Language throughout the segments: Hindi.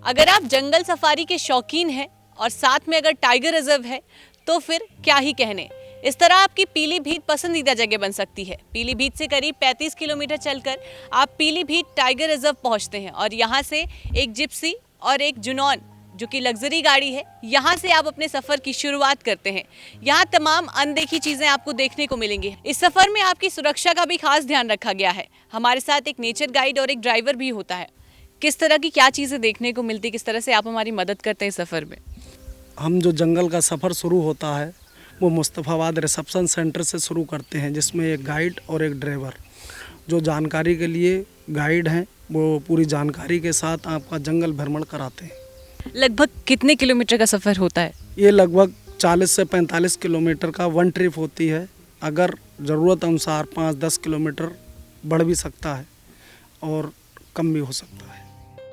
अगर आप जंगल सफारी के शौकीन हैं और साथ में अगर टाइगर रिजर्व है तो फिर क्या ही कहने। इस तरह आपकी पीलीभीत पसंदीदा जगह बन सकती है। पीलीभीत से करीब 35 किलोमीटर चलकर आप पीलीभीत टाइगर रिजर्व पहुंचते हैं और यहाँ से एक जिप्सी और एक जुनून जो कि लग्जरी गाड़ी है, यहाँ से आप अपने सफर की शुरुआत करते हैं। यहाँ तमाम अनदेखी चीजें आपको देखने को मिलेंगी। इस सफर में आपकी सुरक्षा का भी खास ध्यान रखा गया है। हमारे साथ एक नेचर गाइड और एक ड्राइवर भी होता है। किस तरह की क्या चीजें देखने को मिलती, किस तरह से आप हमारी मदद करते हैं सफर में? हम जो जंगल का सफ़र शुरू होता है वो मुस्तफ़ाबाद रिसेप्शन सेंटर से शुरू करते हैं, जिसमें एक गाइड और एक ड्राइवर जो जानकारी के लिए गाइड हैं, वो पूरी जानकारी के साथ आपका जंगल भ्रमण कराते हैं। लगभग कितने किलोमीटर का सफर होता है? ये लगभग 40 से 45 किलोमीटर का वन ट्रिप होती है। अगर ज़रूरत अनुसार 5-10 किलोमीटर बढ़ भी सकता है और कम भी हो सकता है।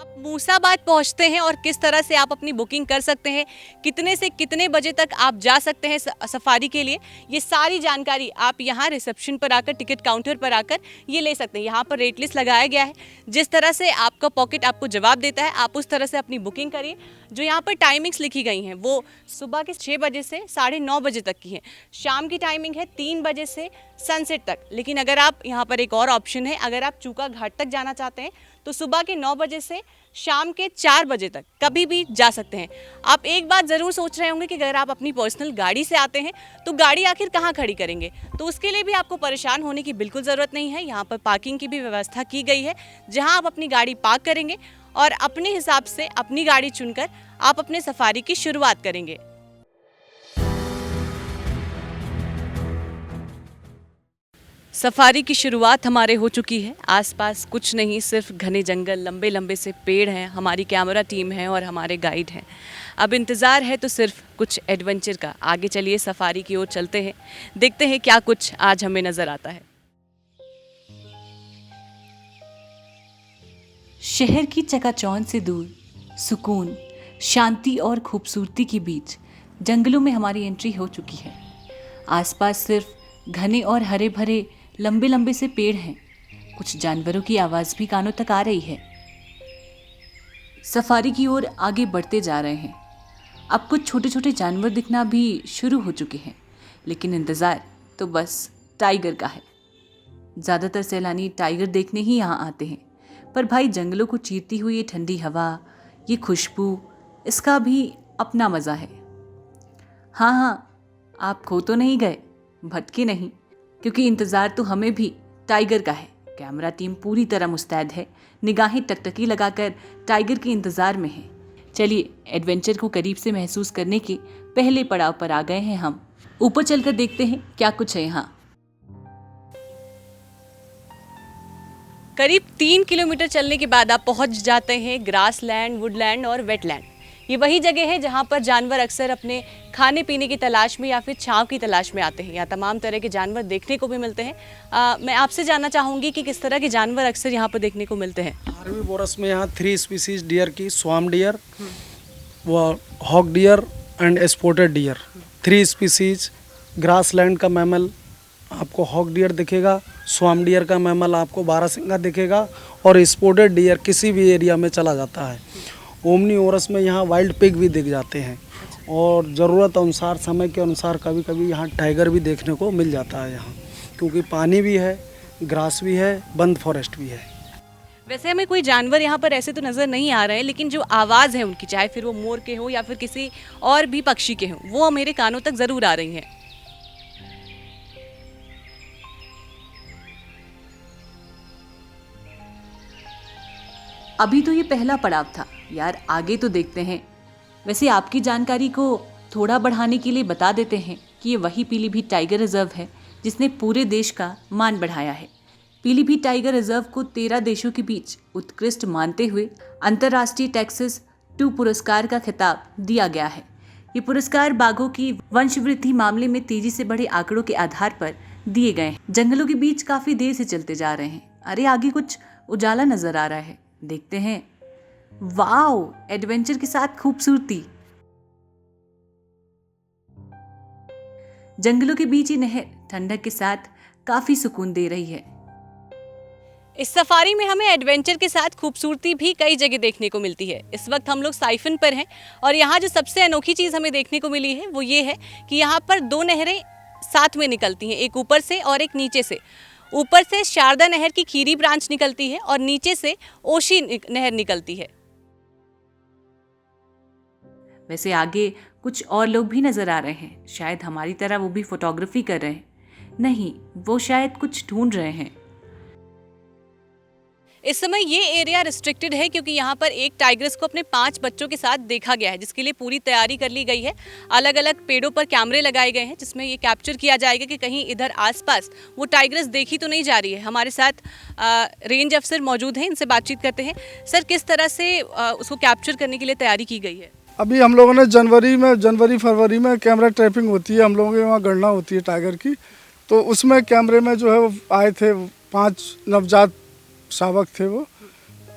आप मूसाबाद पहुंचते हैं और किस तरह से आप अपनी बुकिंग कर सकते हैं, कितने से कितने बजे तक आप जा सकते हैं सफारी के लिए, ये सारी जानकारी आप यहाँ रिसेप्शन पर आकर, टिकट काउंटर पर आकर ये ले सकते हैं। यहाँ पर रेट लिस्ट लगाया गया है। जिस तरह से आपका पॉकेट आपको जवाब देता है, आप उस तरह से अपनी बुकिंग करिए। जो यहाँ पर टाइमिंग्स लिखी गई हैं वो सुबह के 6 बजे से 9:30 बजे तक की है। शाम की टाइमिंग है 3 बजे से सनसेट तक। लेकिन अगर आप यहाँ पर एक और ऑप्शन है, अगर आप चूका घाट तक जाना चाहते हैं तो सुबह के 9 बजे से शाम के 4 बजे तक कभी भी जा सकते हैं। आप एक बात ज़रूर सोच रहे होंगे कि अगर आप अपनी पर्सनल गाड़ी से आते हैं तो गाड़ी आखिर कहाँ खड़ी करेंगे, तो उसके लिए भी आपको परेशान होने की बिल्कुल ज़रूरत नहीं है। यहाँ पर पार्किंग की भी व्यवस्था की गई है, जहाँ आप अपनी गाड़ी पार्क करेंगे और अपने हिसाब से अपनी गाड़ी चुनकर आप अपने सफारी की शुरुआत करेंगे। सफारी की शुरुआत हमारे हो चुकी है। आसपास कुछ नहीं, सिर्फ घने जंगल, लंबे लंबे से पेड़ हैं। हमारी कैमरा टीम है और हमारे गाइड हैं। अब इंतज़ार है तो सिर्फ कुछ एडवेंचर का। आगे चलिए, सफारी की ओर चलते हैं, देखते हैं क्या कुछ आज हमें नज़र आता है। शहर की चकाचौंध से दूर, सुकून, शांति और खूबसूरती के बीच जंगलों में हमारी एंट्री हो चुकी है। आसपास सिर्फ घने और हरे भरे लंबे लंबे से पेड़ हैं। कुछ जानवरों की आवाज़ भी कानों तक आ रही है। सफारी की ओर आगे बढ़ते जा रहे हैं। अब कुछ छोटे छोटे जानवर दिखना भी शुरू हो चुके हैं, लेकिन इंतज़ार तो बस टाइगर का है। ज़्यादातर सैलानी टाइगर देखने ही यहाँ आते हैं, पर भाई जंगलों को चीरती हुई ये ठंडी हवा, ये खुशबू, इसका भी अपना मज़ा है। हाँ हाँ, आप खो तो नहीं गए, भटके नहीं, क्योंकि इंतज़ार तो हमें भी टाइगर का है। कैमरा टीम पूरी तरह मुस्तैद है, निगाहें टकटकी लगाकर टाइगर के इंतज़ार में है। चलिए, एडवेंचर को करीब से महसूस करने के पहले पड़ाव पर आ गए हैं हम। ऊपर चलकर देखते हैं क्या कुछ है यहाँ। करीब 3 किलोमीटर चलने के बाद आप पहुंच जाते हैं ग्रास लैंड, वुडलैंड और वेटलैंड। ये वही जगह है जहां पर जानवर अक्सर अपने खाने पीने की तलाश में या फिर छांव की तलाश में आते हैं। यहाँ तमाम तरह के जानवर देखने को भी मिलते हैं। मैं आपसे जानना चाहूँगी कि किस तरह के जानवर अक्सर यहाँ पर देखने को मिलते हैं? हार्वीवोरस में यहाँ 3 स्पीसीज डियर की, स्वाम डियर, व hoc dear and spotted deer, 3 species. Grassland का मैमल आपको हॉक डियर दिखेगा, स्वाम डियर का मैमल आपको बारहसिंगा दिखेगा, और स्पॉटेड डियर किसी भी एरिया में चला जाता है। ओमनीओरस में यहाँ वाइल्ड पिग भी दिख जाते हैं, और ज़रूरत अनुसार, समय के अनुसार कभी कभी यहाँ टाइगर भी देखने को मिल जाता है यहाँ, क्योंकि पानी भी है, ग्रास भी है, बंद फॉरेस्ट भी है। वैसे हमें कोई जानवर यहाँ पर ऐसे तो नज़र नहीं आ रहे हैं, लेकिन जो आवाज़ है उनकी, चाहे फिर वो मोर के हो या फिर किसी और भी पक्षी के हों, वो मेरे कानों तक ज़रूर आ रही हैं। अभी तो ये पहला पड़ाव था यार, आगे तो देखते हैं। वैसे आपकी जानकारी को थोड़ा बढ़ाने के लिए बता देते हैं कि ये वही पीलीभीत टाइगर रिजर्व है जिसने पूरे देश का मान बढ़ाया है। पीलीभीत टाइगर रिजर्व को 13 देशों के बीच उत्कृष्ट मानते हुए अंतर्राष्ट्रीय टेक्सास 2 पुरस्कार का खिताब दिया गया है। ये पुरस्कार बाघों की वंशवृद्धि मामले में तेजी से बढ़े आंकड़ों के आधार पर दिए गए हैं। जंगलों के बीच काफी देर से चलते जा रहे हैं। अरे आगे कुछ उजाला नजर आ रहा है, देखते हैं। वाओ, एडवेंचर के साथ खूबसूरती। जंगलों के बीच ये नहर ठंडक के साथ काफी सुकून दे रही है। इस सफारी में हमें एडवेंचर के साथ खूबसूरती भी कई जगह देखने को मिलती है। इस वक्त हम लोग साइफन पर हैं और यहाँ जो सबसे अनोखी चीज़ हमें देखने को मिली है वो ये है कि यहाँ पर दो नहरें साथ में निकलती हैं, एक ऊपर से और एक नीचे से। ऊपर से शारदा नहर की खीरी ब्रांच निकलती है और नीचे से ओशी नहर निकलती है। वैसे आगे कुछ और लोग भी नजर आ रहे हैं, शायद हमारी तरह वो भी फोटोग्राफी कर रहे हैं। नहीं, वो शायद कुछ ढूंढ रहे हैं। इस समय ये एरिया रिस्ट्रिक्टेड है क्योंकि यहाँ पर एक टाइग्रेस को अपने 5 बच्चों के साथ देखा गया है, जिसके लिए पूरी तैयारी कर ली गई है। अलग अलग पेड़ों पर कैमरे लगाए गए हैं जिसमें ये कैप्चर किया जाएगा कि कहीं इधर आसपास वो टाइग्रेस देखी तो नहीं जा रही है। हमारे साथ रेंज अफसर मौजूद हैं, इनसे बातचीत करते हैं। सर, किस तरह से उसको कैप्चर करने के लिए तैयारी की गई है? अभी हम लोगों ने जनवरी फरवरी में कैमरा ट्रैपिंग होती है, हम लोगों के वहाँ गणना होती है टाइगर की, तो उसमें कैमरे में जो है वो आए थे 5 नवजात शावक थे वो,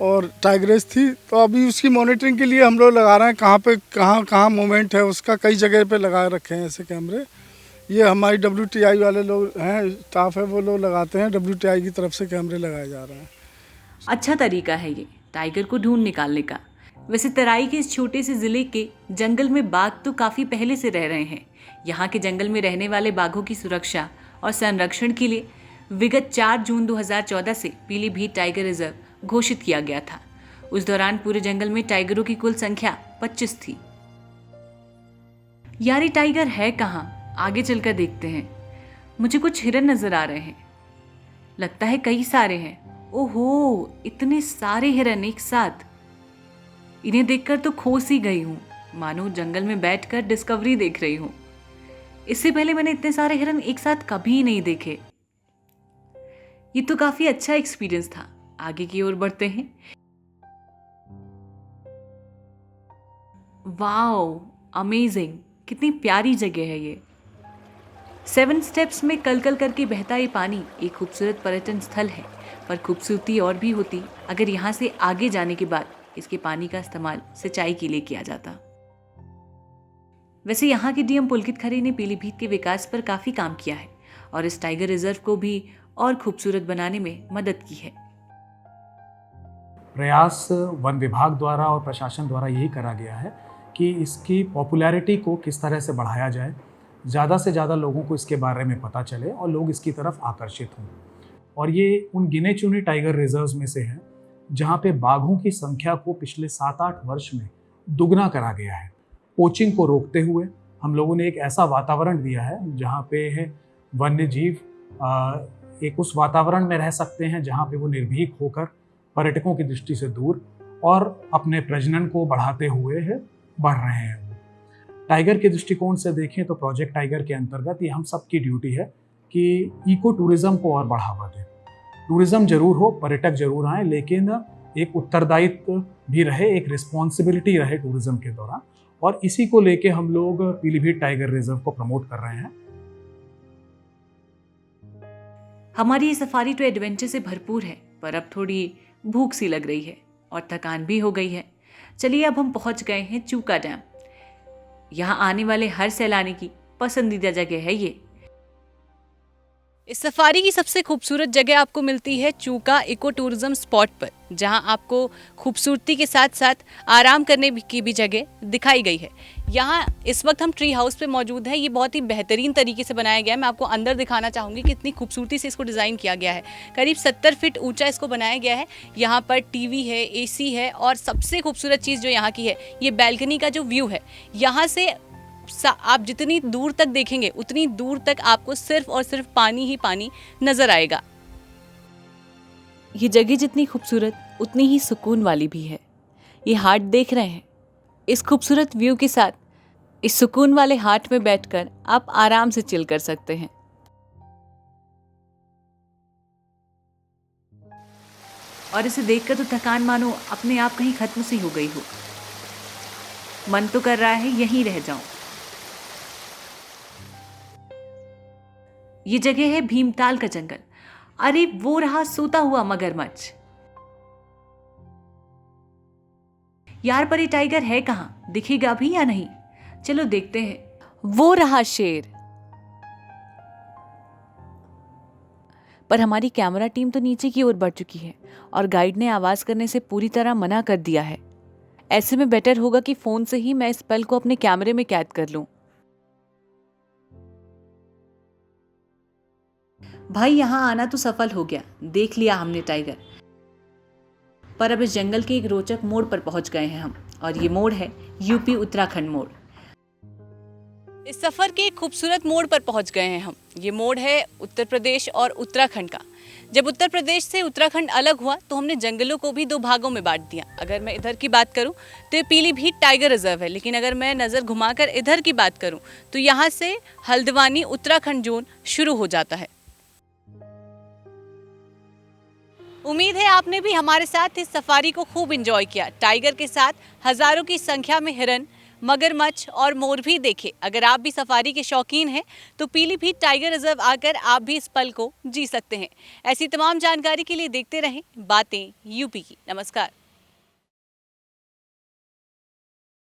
और टाइग्रेस थी। तो अभी उसकी मॉनिटरिंग के लिए हम लोग लगा रहे हैं, कहाँ पे कहाँ मूवमेंट है उसका, कई जगह पे लगा रखे हैं ऐसे कैमरे। ये हमारी WTI वाले लोग हैं, स्टाफ है, वो लोग लगाते हैं, WTI की तरफ से कैमरे लगाए जा रहे हैं। अच्छा तरीका है ये टाइगर को ढूंढ निकालने का। वैसे तराई के इस छोटे से जिले के जंगल में बाघ तो काफ़ी पहले से रह रहे हैं। यहाँ के जंगल में रहने वाले बाघों की सुरक्षा और संरक्षण के लिए विगत 4 जून 2014 से पीलीभीत टाइगर रिजर्व घोषित किया गया था। उस दौरान पूरे जंगल में टाइगरों की कुल संख्या 25 थी। यार, ये टाइगर है कहाँ? आगे चलकर देखते हैं। मुझे कुछ हिरन नजर आ रहे हैं, लगता है कई सारे हैं। ओहो, इतने सारे हिरन एक साथ! इन्हें देखकर तो खोस ही गई हूँ, मानो जंगल में बैठकर डिस्कवरी देख रही हूँ। इससे पहले मैंने इतने सारे हिरन एक साथ कभी नहीं देखे। ये तो काफी अच्छा एक्सपीरियंस था। आगे की ओर बढ़ते हैं। Wow, amazing! कितनी प्यारी जगह है ये। 7 स्टेप्स में कलकल करके बहता ये पानी एक खूबसूरत पर्यटन स्थल है, पर खूबसूरती और भी होती अगर यहाँ से आगे जाने के बाद इसके पानी का इस्तेमाल सिंचाई के लिए किया जाता। वैसे यहाँ के डीएम पुलकित खरे ने पीलीभीत के विकास पर काफी काम किया है और इस टाइगर रिजर्व को भी और खूबसूरत बनाने में मदद की है। प्रयास वन विभाग द्वारा और प्रशासन द्वारा यही करा गया है कि इसकी पॉपुलैरिटी को किस तरह से बढ़ाया जाए, ज़्यादा से ज़्यादा लोगों को इसके बारे में पता चले और लोग इसकी तरफ आकर्षित हों। और ये उन गिने चुने टाइगर रिजर्व्स में से है जहाँ पे बाघों की संख्या को पिछले 7-8 वर्ष में दुगना करा गया है। पोचिंग को रोकते हुए हम लोगों ने एक ऐसा वातावरण दिया है जहाँ पे वन्य जीव एक उस वातावरण में रह सकते हैं जहाँ पे वो निर्भीक होकर पर्यटकों की दृष्टि से दूर और अपने प्रजनन को बढ़ाते हुए बढ़ रहे हैं। टाइगर के दृष्टिकोण से देखें तो प्रोजेक्ट टाइगर के अंतर्गत ये हम सब की ड्यूटी है कि इको टूरिज्म को और बढ़ावा दें। टूरिज्म जरूर हो, पर्यटक जरूर आए, लेकिन एक उत्तरदायित्व भी रहे, एक रिस्पॉन्सिबिलिटी रहे टूरिज्म के दौरान, और इसी को लेके हम लोग पीलीभीत टाइगर रिजर्व को प्रमोट कर रहे हैं। हमारी ये सफारी तो एडवेंचर से भरपूर है, पर अब थोड़ी भूख सी लग रही है और थकान भी हो गई है। चलिए, अब हम पहुंच गए हैं चूका डैम। यहाँ आने वाले हर सैलानी की पसंदीदा जगह है ये। इस सफारी की सबसे खूबसूरत जगह आपको मिलती है चूका इको टूरिज्म स्पॉट पर, जहां आपको खूबसूरती के साथ साथ आराम करने की भी जगह दिखाई गई है। यहाँ इस वक्त हम ट्री हाउस पे मौजूद हैं। ये बहुत ही बेहतरीन तरीके से बनाया गया है। मैं आपको अंदर दिखाना चाहूँगी कि इतनी खूबसूरती से इसको डिज़ाइन किया गया है। करीब 70 फीट ऊंचा इसको बनाया गया है। यहाँ पर टीवी है, AC है, और सबसे खूबसूरत चीज़ जो यहाँ की है, ये बैल्कनी का जो व्यू है। यहाँ से आप जितनी दूर तक देखेंगे उतनी दूर तक आपको सिर्फ और सिर्फ पानी ही पानी नजर आएगा। ये जगह जितनी खूबसूरत उतनी ही सुकून वाली भी है। ये हाट देख रहे हैं, इस खूबसूरत व्यू के साथ इस सुकून वाले हाट में बैठकर आप आराम से चिल कर सकते हैं। और इसे देखकर तो थकान मानो अपने आप कहीं खत्म सी हो गई हो। मन तो कर रहा है यहीं रह जाऊं। ये जगह है भीमताल का जंगल। अरे वो रहा सोता हुआ मगरमच्छ। यार, पर ये टाइगर है कहाँ? दिखेगा भी या नहीं? चलो देखते हैं। वो रहा शेर। पर हमारी कैमरा टीम तो नीचे की ओर बढ़ चुकी है और गाइड ने आवाज़ करने से पूरी तरह मना कर दिया है। ऐसे में बेटर होगा कि फ़ोन से ही मैं इस पल को अपने कैमरे में कैद कर लूं। भाई यहाँ आना तो सफल हो गया, देख लिया हमने टाइगर। पर अब इस जंगल के एक रोचक मोड़ पर पहुंच गए हैं हम, और ये मोड़ है यूपी उत्तराखंड मोड़। इस सफ़र के एक खूबसूरत मोड़ पर पहुंच गए हैं हम। ये मोड़ है उत्तर प्रदेश और उत्तराखंड का। जब उत्तर प्रदेश से उत्तराखंड अलग हुआ तो हमने जंगलों को भी 2 भागों में बांट दिया। अगर मैं इधर की बात करूं तो ये पीलीभीत टाइगर रिजर्व है, लेकिन अगर मैं नज़र घुमाकर इधर की बात करूं तो यहाँ से हल्द्वानी उत्तराखंड जोन शुरू हो जाता है। उम्मीद है आपने भी हमारे साथ इस सफारी को खूब एंजॉय किया। टाइगर के साथ हज़ारों की संख्या में हिरन, मगरमच्छ और मोर भी देखे। अगर आप भी सफारी के शौकीन हैं तो पीलीभीत टाइगर रिजर्व आकर आप भी इस पल को जी सकते हैं। ऐसी तमाम जानकारी के लिए देखते रहें बातें यूपी की। नमस्कार।